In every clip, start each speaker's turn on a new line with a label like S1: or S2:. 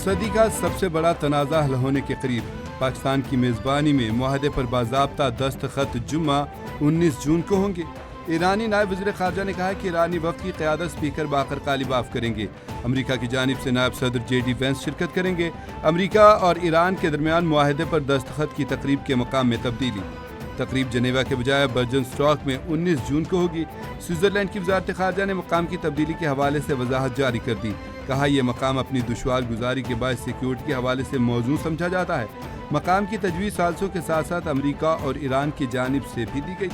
S1: صدی کا سب سے بڑا تنازع حل ہونے کے قریب، پاکستان کی میزبانی میں معاہدے پر باضابطہ دستخط جمعہ 19 جون کو ہوں گے۔ ایرانی نائب وزیر خارجہ نے کہا کہ ایرانی وفد کی قیادت اسپیکر باقر قالیباف کریں گے۔ امریکہ کی جانب سے نائب صدر JD وینس شرکت کریں گے۔ امریکہ اور ایران کے درمیان معاہدے پر دستخط کی تقریب کے مقام میں تبدیلی۔ تقریب جنیوا کے بجائے برجن اسٹاک میں 19 جون کو ہوگی۔ سوئٹزرلینڈ کی وزارت خارجہ نے مقام کی تبدیلی کے حوالے سے وضاحت جاری کر دی۔ کہا یہ مقام اپنی دشوار گزاری کے باعث سیکیورٹی کے حوالے سے موزوں سمجھا جاتا ہے۔ مقام کی تجویز سالسوں کے ساتھ ساتھ امریکہ اور ایران کی جانب سے بھی دی گئی۔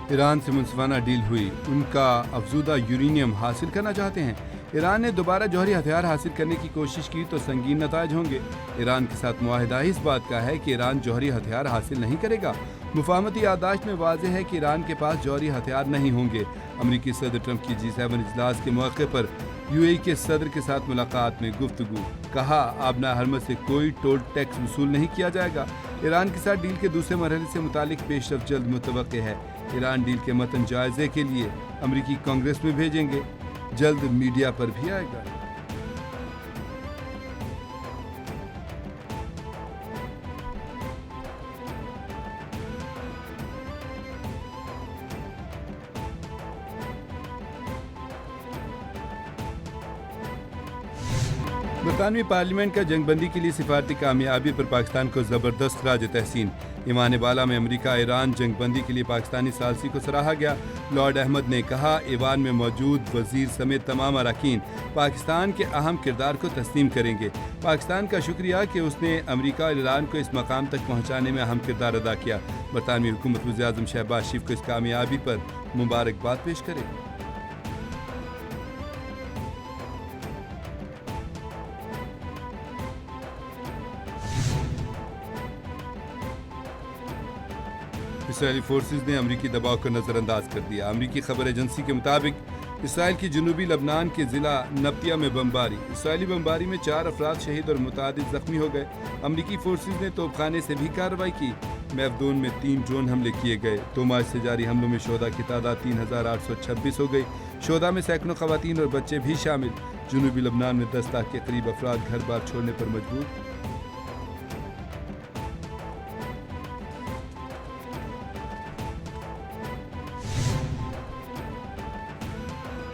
S1: ایران سے منصفانہ ڈیل ہوئی، ان کا افزودہ یورینیم حاصل کرنا چاہتے ہیں۔ ایران نے دوبارہ جوہری ہتھیار حاصل کرنے کی کوشش کی تو سنگین نتائج ہوں گے۔ ایران کے ساتھ معاہدہ اس بات کا ہے کہ ایران جوہری ہتھیار حاصل نہیں کرے گا۔ مفاہمتی یادداشت میں واضح ہے کہ ایران کے پاس جوہری ہتھیار نہیں ہوں گے۔ امریکی صدر ٹرمپ کی G7 اجلاس کے موقع پر UAE کے صدر کے ساتھ ملاقات میں گفتگو۔ کہا آبنا ہرمز سے کوئی ٹول ٹیکس وصول نہیں کیا جائے گا۔ ایران کے ساتھ ڈیل کے دوسرے مرحلے سے متعلق پیش رفت جلد متوقع ہے۔ ایران ڈیل کے متن جائزے کے لیے امریکی کانگریس میں بھیجیں گے، جلد میڈیا پر بھی آئے گا۔ برطانوی پارلیمنٹ کا جنگ بندی کے لیے سفارتی کامیابی پر پاکستان کو زبردست خراج تحسین۔ ایوان بالا میں امریکہ ایران جنگ بندی کے لیے پاکستانی ثالثی کو سراہا گیا۔ لارڈ احمد نے کہا ایوان میں موجود وزیر سمیت تمام اراکین پاکستان کے اہم کردار کو تسلیم کریں گے۔ پاکستان کا شکریہ کہ اس نے امریکہ اور ایران کو اس مقام تک پہنچانے میں اہم کردار ادا کیا۔ برطانوی حکومت وزیر اعظم شہباز شریف کو اس کامیابی پر مبارکباد پیش کرے۔ اسرائیلی فورسز نے امریکی دباؤ کو نظر انداز کر دیا۔ امریکی خبر ایجنسی کے مطابق اسرائیل کی جنوبی لبنان کے ضلع نبطیہ میں بمباری۔ اسرائیلی بمباری میں 4 افراد شہید اور متعدد زخمی ہو گئے۔ امریکی فورسز نے توپ خانے سے بھی کارروائی کی۔ میفدون میں 3 ڈرون حملے کیے گئے۔ 2 مارچ سے جاری حملوں میں شہداء کی تعداد 3826 ہو گئی۔ شہداء میں سینکڑوں خواتین اور بچے بھی شامل۔ جنوبی لبنان میں 10 لاکھ کے قریب افراد گھر بار چھوڑنے پر مجبور۔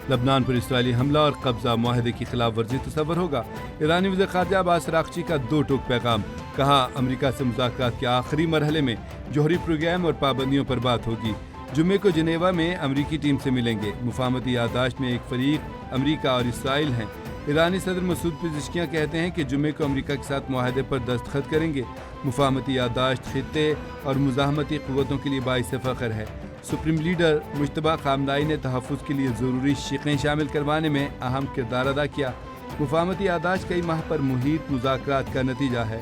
S1: لبنان پر اسرائیلی حملہ اور قبضہ معاہدے کی خلاف ورزی تصور ہوگا۔ ایرانی وزیر خارجہ عباس اراغچی کا 2 ٹوک پیغام۔ کہا امریکہ سے مذاکرات کے آخری مرحلے میں جوہری پروگرام اور پابندیوں پر بات ہوگی۔ جمعے کو جنیوا میں امریکی ٹیم سے ملیں گے۔ مفاہمتی یادداشت میں ایک فریق امریکہ اور اسرائیل ہیں۔ ایرانی صدر مسعود پزشکیان کہتے ہیں کہ جمعے کو امریکہ کے ساتھ معاہدے پر دستخط کریں گے۔ مفاہمتی یادداشت خطے اور مزاحمتی قوتوں کے لیے باعث فخر ہے۔ سپریم لیڈر مجتبیٰ خامنہئی نے تحفظ کے لیے ضروری شقیں شامل کروانے میں اہم کردار ادا کیا۔ مفاہمتی یادداشت کئی ماہ پر محیط مذاکرات کا نتیجہ ہے۔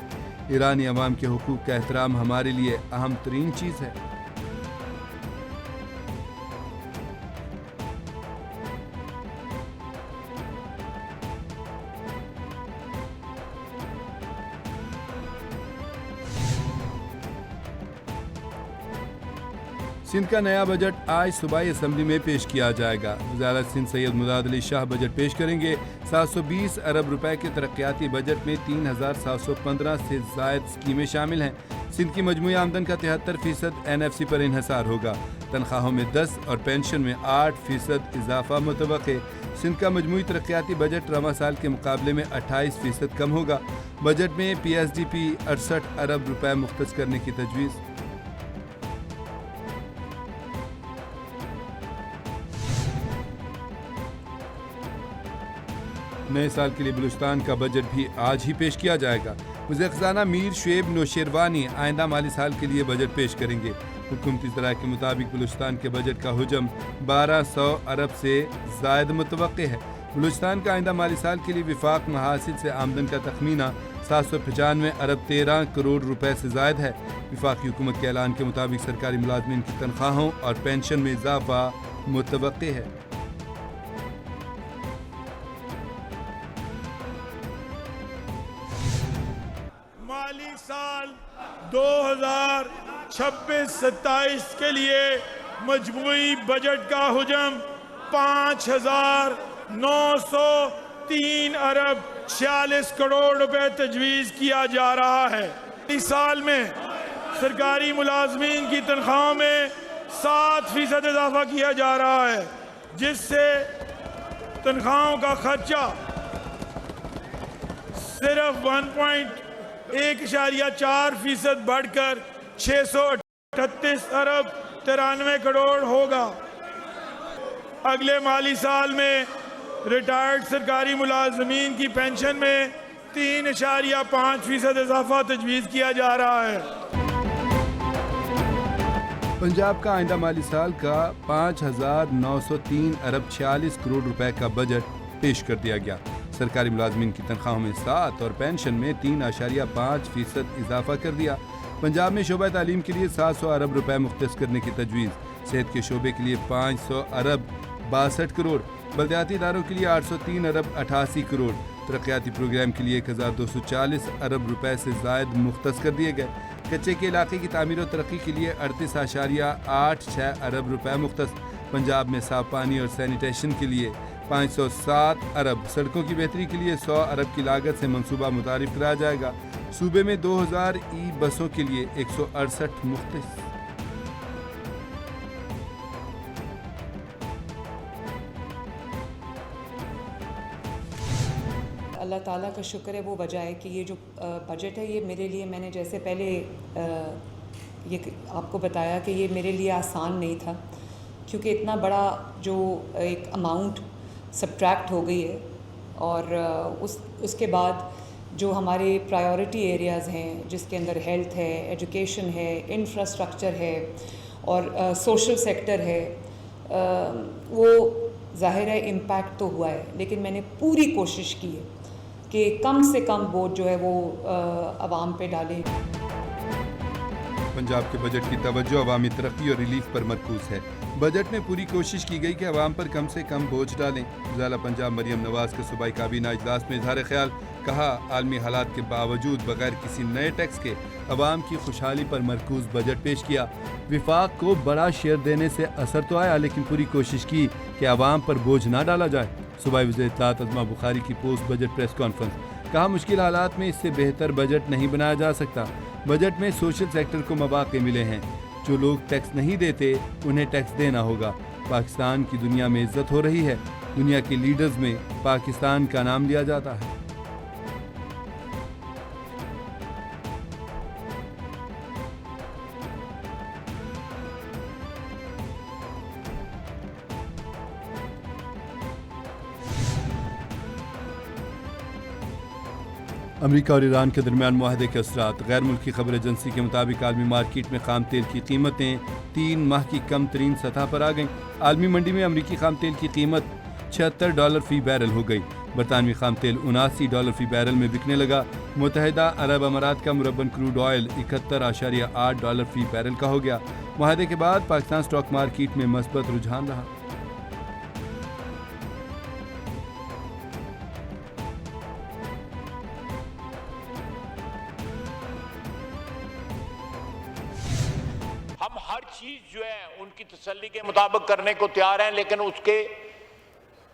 S1: ایرانی عوام کے حقوق کا احترام ہمارے لیے اہم ترین چیز ہے۔ سندھ کا نیا بجٹ آج صوبائی اسمبلی میں پیش کیا جائے گا۔ وزیر سندھ سید مراد علی شاہ بجٹ پیش کریں گے۔ 720 ارب روپے کے ترقیاتی بجٹ میں 3715 سے زائد اسکیمیں شامل ہیں۔ سندھ کی مجموعی آمدن کا 73% NFC پر انحصار ہوگا۔ تنخواہوں میں 10 اور پینشن میں 8% اضافہ متوقع۔ سندھ کا مجموعی ترقیاتی بجٹ رواں سال کے مقابلے میں 28% کم ہوگا۔ بجٹ میں PSDP 68 ارب روپے مختص کرنے کی تجویز۔ نئے سال کے لیے بلوچستان کا بجٹ بھی آج ہی پیش کیا جائے گا۔ وزیر خزانہ میر شعیب نوشیروانی آئندہ مالی سال کے لیے بجٹ پیش کریں گے۔ حکومتی ذرائع کے مطابق بلوچستان کے بجٹ کا حجم 1200 ارب سے زائد متوقع ہے۔ بلوچستان کا آئندہ مالی سال کے لیے وفاق محاصل سے آمدن کا تخمینہ 795 ارب 13 کروڑ روپے سے زائد ہے۔ وفاقی حکومت کے اعلان کے مطابق سرکاری ملازمین کی تنخواہوں اور پینشن میں اضافہ متوقع ہے۔
S2: مالی سال 2026-27 کے لیے مجموعی بجٹ کا حجم 5,903 ارب 46 کروڑ روپے تجویز کیا جا رہا ہے۔ اس سال میں سرکاری ملازمین کی تنخواہوں میں 7% اضافہ کیا جا رہا ہے، جس سے تنخواہوں کا خرچہ صرف 1.4% بڑھ کر 638 ارب 93 کروڑ ہوگا۔ اگلے مالی سال میں ریٹائرڈ سرکاری ملازمین کی پینشن میں 3.5% اضافہ تجویز کیا جا رہا ہے۔
S1: پنجاب کا آئندہ مالی سال کا 5,903 ارب 46 کروڑ روپے کا بجٹ پیش کر دیا گیا۔ سرکاری ملازمین کی تنخواہوں میں 7 اور پینشن میں 3.5% اضافہ کر دیا۔ پنجاب میں شعبہ تعلیم کے لیے 700 ارب روپے مختص کرنے کی تجویز، صحت کے شعبے کے لیے 500 ارب 62 کروڑ، بلدیاتی اداروں کے لیے 803 ارب 88 کروڑ، ترقیاتی پروگرام کے لیے 1,240 ارب روپے سے زائد مختص کر دیے گئے۔ کچے کے علاقے کی تعمیر و ترقی کے لیے 38.86 ارب روپے مختص۔ پنجاب میں صاف پانی اور سینیٹیشن کے لیے 507 ارب، سڑکوں کی بہتری کے لیے 100 ارب کی لاگت سے منصوبہ متعارف کرایا جائے گا۔ صوبے میں 2000 ای بسوں کے لیے 168 مختص۔
S3: اللہ تعالیٰ کا شکر ہے، وہ وجہ ہے کہ یہ جو بجٹ ہے، یہ میرے لیے، میں نے جیسے پہلے یہ آپ کو بتایا کہ یہ میرے لیے آسان نہیں تھا، کیونکہ اتنا بڑا جو ایک اماؤنٹ سبٹریکٹ ہو گئی ہے، اور اس کے بعد جو ہمارے پرائیورٹی ایریاز ہیں، جس کے اندر ہیلتھ ہے، ایجوکیشن ہے، انفراسٹرکچر ہے اور سوشل سیکٹر ہے، وہ ظاہر ہے امپیکٹ تو ہوا ہے، لیکن میں نے پوری کوشش کی ہے کہ کم سے کم بوجھ جو ہے وہ عوام پہ ڈالے۔
S1: پنجاب کے بجٹ کی توجہ عوامی ترقی اور ریلیف پر مرکوز ہے۔ بجٹ میں پوری کوشش کی گئی کہ عوام پر کم سے کم بوجھ ڈالیں۔ ضلع پنجاب مریم نواز کے صوبائی کابینہ اجلاس میں اظہار خیال، کہا عالمی حالات کے باوجود بغیر کسی نئے ٹیکس کے عوام کی خوشحالی پر مرکوز بجٹ پیش کیا۔ وفاق کو بڑا شیئر دینے سے اثر تو آیا، لیکن پوری کوشش کی کہ عوام پر بوجھ نہ ڈالا جائے۔ صوبائی وزیر اطلاعات عظمہ بخاری کی پوسٹ بجٹ پریس کانفرنس، کہا مشکل حالات میں اس سے بہتر بجٹ نہیں بنایا جا سکتا۔ بجٹ میں سوشل سیکٹر کو مواقع ملے ہیں، جو لوگ ٹیکس نہیں دیتے انہیں ٹیکس دینا ہوگا۔ پاکستان کی دنیا میں عزت ہو رہی ہے، دنیا کے لیڈرز میں پاکستان کا نام لیا جاتا ہے۔ امریکہ اور ایران کے درمیان معاہدے کے اثرات، غیر ملکی خبر ایجنسی کے مطابق عالمی مارکیٹ میں خام تیل کی قیمتیں 3 ماہ کی کم ترین سطح پر آ گئیں۔ عالمی منڈی میں امریکی خام تیل کی قیمت $76 فی بیرل ہو گئی، برطانوی خام تیل $79 فی بیرل میں بکنے لگا۔ متحدہ عرب امارات کا مربن کروڈ آئل $71.8 فی بیرل کا ہو گیا۔ معاہدے کے بعد پاکستان سٹاک مارکیٹ میں مثبت رجحان رہا۔
S4: ہم ہر چیز جو ہے ان کی تسلی کے مطابق کرنے کو تیار ہیں، لیکن اس کے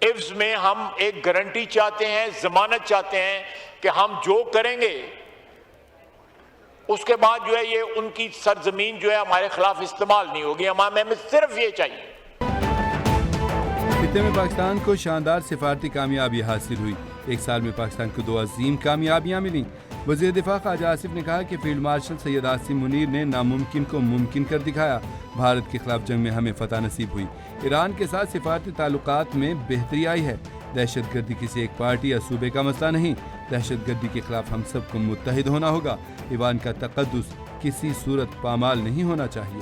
S4: عوض میں ہم ایک گارنٹی چاہتے ہیں، ضمانت چاہتے ہیں کہ ہم جو کریں گے اس کے بعد جو ہے یہ ان کی سرزمین جو ہے ہمارے خلاف استعمال نہیں ہوگی۔ ہمیں صرف یہ چاہیے۔
S1: خطے میں پاکستان کو شاندار سفارتی کامیابی حاصل ہوئی۔ ایک سال میں پاکستان کو 2 عظیم کامیابیاں ملیں۔ وزیر دفاع خواجہ آصف نے کہا کہ فیلڈ مارشل سید عاصم منیر نے ناممکن کو ممکن کر دکھایا۔ بھارت کے خلاف جنگ میں ہمیں فتح نصیب ہوئی۔ ایران کے ساتھ سفارتی تعلقات میں بہتری آئی ہے۔ دہشت گردی کسی ایک پارٹی یا صوبے کا مسئلہ نہیں، دہشت گردی کے خلاف ہم سب کو متحد ہونا ہوگا۔ ایوان کا تقدس کسی صورت پامال نہیں ہونا چاہیے۔